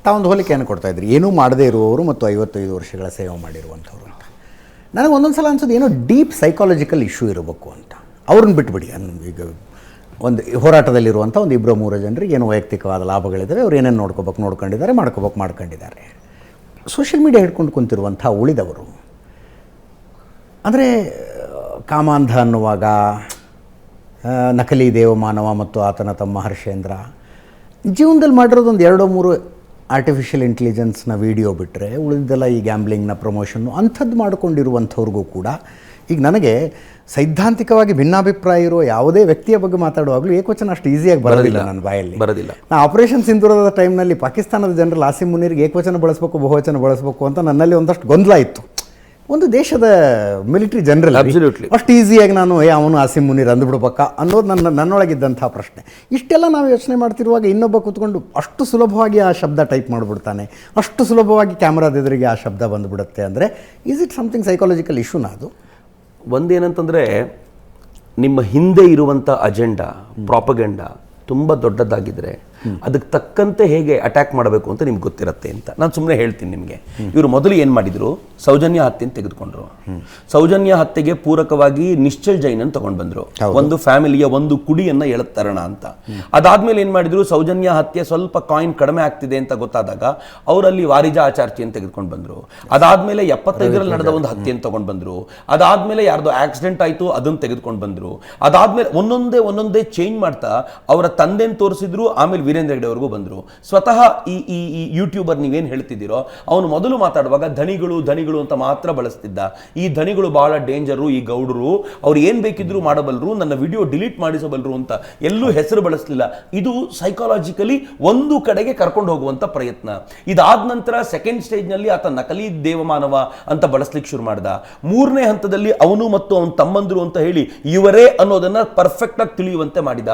ತಾವೊಂದು ಹೋಲಿಕೆಯನ್ನು ಕೊಡ್ತಾಯಿದ್ರಿ, ಏನೂ ಮಾಡದೇ ಇರುವವರು ಮತ್ತು 55 ವರ್ಷಗಳ ಸೇವೆ ಮಾಡಿರುವಂಥವ್ರು ಅಂತ. ನನಗೆ ಒಂದೊಂದು ಸಲ ಅನ್ಸೋದು ಏನೋ ಡೀಪ್ ಸೈಕಾಲಜಿಕಲ್ ಇಶ್ಯೂ ಇರಬೇಕು ಅಂತ. ಅವ್ರನ್ನ ಬಿಟ್ಬಿಡಿ, ಈಗ ಒಂದು ಹೋರಾಟದಲ್ಲಿರುವಂಥ ಒಂದು 2-3 ಜನರಿಗೆ ಏನೋ ವೈಯಕ್ತಿಕವಾದ ಲಾಭಗಳಿದ್ದಾವೆ, ಅವ್ರು ಏನೇನು ನೋಡ್ಕೊಂಡಿದ್ದಾರೆ, ಮಾಡ್ಕೊಂಡಿದ್ದಾರೆ. ಸೋಷಿಯಲ್ ಮೀಡಿಯಾ ಹಿಡ್ಕೊಂಡು ಕುಂತಿರುವಂಥ ಉಳಿದವರು ಅಂದರೆ ಕಾಮಾಂಧ ಅನ್ನುವಾಗ ನಕಲಿ ದೇವಮಾನವ ಮತ್ತು ಆತನ ತಮ್ಮ ಹರ್ಷೇಂದ್ರ ಜೀವನದಲ್ಲಿ ಮಾಡಿರೋದೊಂದು 2-3 ಆರ್ಟಿಫಿಷಿಯಲ್ ಇಂಟೆಲಿಜೆನ್ಸ್ನ ವಿಡಿಯೋ ಬಿಟ್ಟರೆ ಉಳಿದೆಲ್ಲ ಈ ಗ್ಯಾಂಬ್ಲಿಂಗ್ನ ಪ್ರಮೋಷನ್ನು ಅಂಥದ್ದು ಮಾಡಿಕೊಂಡಿರುವಂಥವ್ರಿಗೂ ಕೂಡ ಈಗ ನನಗೆ ಸೈದ್ಧಾಂತಿಕವಾಗಿ ಭಿನ್ನಾಭಿಪ್ರಾಯ ಇರುವ ಯಾವುದೇ ವ್ಯಕ್ತಿಯ ಬಗ್ಗೆ ಮಾತಾಡುವಾಗಲೂ ಏಕವಚನ ಅಷ್ಟು ಈಸಿಯಾಗಿ ಬರೋದಿಲ್ಲ ನನ್ನ ಬಾಯಲ್ಲಿ. ನಾ ಆಪರೇಷನ್ ಸಿಂಧೂರದ ಟೈಮ್ನಲ್ಲಿ ಪಾಕಿಸ್ತಾನದ ಜನರಲ್ ಆಸಿಮ್ ಮುನೀರ್ಗೆ ಏಕವಚನ ಬಳಸಬೇಕು ಬಹುವಚನ ಬಳಸಬೇಕು ಅಂತ ನನ್ನಲ್ಲಿ ಒಂದಷ್ಟು ಗೊಂದಲ ಇತ್ತು. ಒಂದು ದೇಶದ ಮಿಲಿಟರಿ ಜನರಲ್ ಅಷ್ಟು ಈಸಿಯಾಗಿ ನಾನು ಅವನು ಆಸಿಮ್ ಮುನೀರ್ ಅಂದುಬಿಡ್ಬೇಕಾ ಅನ್ನೋದು ನನ್ನೊಳಗಿದ್ದಂಥ ಪ್ರಶ್ನೆ. ಇಷ್ಟೆಲ್ಲ ನಾವು ಯೋಚನೆ ಮಾಡ್ತಿರುವಾಗ ಇನ್ನೊಬ್ಬ ಕೂತ್ಕೊಂಡು ಅಷ್ಟು ಸುಲಭವಾಗಿ ಆ ಶಬ್ದ ಟೈಪ್ ಮಾಡಿಬಿಡ್ತಾನೆ, ಅಷ್ಟು ಸುಲಭವಾಗಿ ಕ್ಯಾಮ್ರಾದ ಎದುರಿಗೆ ಆ ಶಬ್ದ ಬಂದುಬಿಡುತ್ತೆ ಅಂದರೆ ಈಸ್ ಇಟ್ ಸಮಥಿಂಗ್ ಸೈಕಾಲಜಿಕಲ್ ಇಶ್ಯೂನ? ಅದು ಒಂದೇನಂತಂದರೆ ನಿಮ್ಮ ಹಿಂದೆ ಇರುವಂಥ ಅಜೆಂಡಾ ಪ್ರಾಪಗೆಂಡಾ ತುಂಬ ದೊಡ್ಡದಾಗಿದ್ದರೆ ಅದಕ್ಕೆ ತಕ್ಕಂತೆ ಹೇಗೆ ಅಟ್ಯಾಕ್ ಮಾಡಬೇಕು ಅಂತ ನಿಮ್ಗೆ ಗೊತ್ತಿರುತ್ತೆ ಅಂತ ನಾನು ಸುಮ್ಮನೆ ಹೇಳ್ತೀನಿ ನಿಮಗೆ. ಇವರು ಮೊದಲು ಏನು ಮಾಡಿದರು, ಸೌಜನ್ಯ ಹತ್ಯೆಯನ್ನು ತೆಗೆದುಕೊಂಡ್ರು. ಸೌಜನ್ಯ ಹತ್ಯೆಗೆ ಪೂರಕವಾಗಿ ನಿಶ್ಚಲ್ ಜೈನನ್ನು ತಗೊಂಡು ಬಂದರು, ಒಂದು ಫ್ಯಾಮಿಲಿಯ ಒಂದು ಕುಡಿಯನ್ನು ಎಳತ್ತರೋಣ ಅಂತ. ಅದಾದ್ಮೇಲೆ ಏನು ಮಾಡಿದ್ರು, ಸೌಜನ್ಯ ಹತ್ಯೆ ಸ್ವಲ್ಪ ಕಾಯಿನ್ ಕಡಿಮೆ ಆಗ್ತಿದೆ ಅಂತ ಗೊತ್ತಾದಾಗ ಅವರಲ್ಲಿ ವಾರಿಜಾ ಆಚಾರ್ಚಿಯನ್ನು ತೆಗೆದುಕೊಂಡು ಬಂದರು. ಅದಾದ್ಮೇಲೆ 75ರಲ್ಲಿ ನಡೆದ ಒಂದು ಹತ್ಯೆಯನ್ನು ತಗೊಂಡು ಬಂದರು. ಅದಾದ್ಮೇಲೆ ಯಾರ್ದೋ ಆಕ್ಸಿಡೆಂಟ್ ಆಯಿತು, ಅದನ್ನು ತೆಗೆದುಕೊಂಡು ಬಂದರು. ಅದಾದ್ಮೇಲೆ ಒಂದೊಂದೇ ಚೇಂಜ್ ಮಾಡ್ತಾ ಅವರ ತಂದೆಯನ್ನು ತೋರಿಸಿದ್ರು, ಆಮೇಲೆ ವೀರೇಂದ್ರ ಹೆಗ್ಡೆ ಅವರಿಗೂ ಬಂದರು. ಸ್ವತಃ ಈ ಯೂಟ್ಯೂಬರ್ ನೀವೇನು ಹೇಳ್ತಿದ್ದೀರೋ ಅವನು ಮೊದಲು ಮಾತಾಡುವಾಗ ಧನಿಗಳು ಅಂತ ಮಾತ್ರ ಬಳಸ್ತಿದ್ದ. ಈ ಧನಿಗಳು ಬಹಳ ಡೇಂಜರು, ಈ ಗೌಡರು ಅವ್ರು ಏನು ಬೇಕಿದ್ರು ಮಾಡಬಲ್ಲರು, ನನ್ನ ವಿಡಿಯೋ ಡಿಲೀಟ್ ಮಾಡಿಸಬಲ್ಲರು ಅಂತ ಎಲ್ಲೂ ಹೆಸರು ಬಳಸಲಿಲ್ಲ. ಇದು ಸೈಕಾಲಜಿಕಲಿ ಒಂದು ಕಡೆಗೆ ಕರ್ಕೊಂಡು ಹೋಗುವಂಥ ಪ್ರಯತ್ನ. ಇದಾದ ನಂತರ ಸೆಕೆಂಡ್ ಸ್ಟೇಜ್ನಲ್ಲಿ ಆತ ನಕಲಿ ದೇವಮಾನವ ಅಂತ ಬಳಸ್ಲಿಕ್ಕೆ ಶುರು ಮಾಡ್ದ. 3ನೇ ಹಂತದಲ್ಲಿ ಅವನು ಮತ್ತು ಅವನ ತಮ್ಮಂದರು ಅಂತ ಹೇಳಿ ಇವರೇ ಅನ್ನೋದನ್ನ ಪರ್ಫೆಕ್ಟ್ ಆಗಿ ತಿಳಿಯುವಂತೆ ಮಾಡಿದ.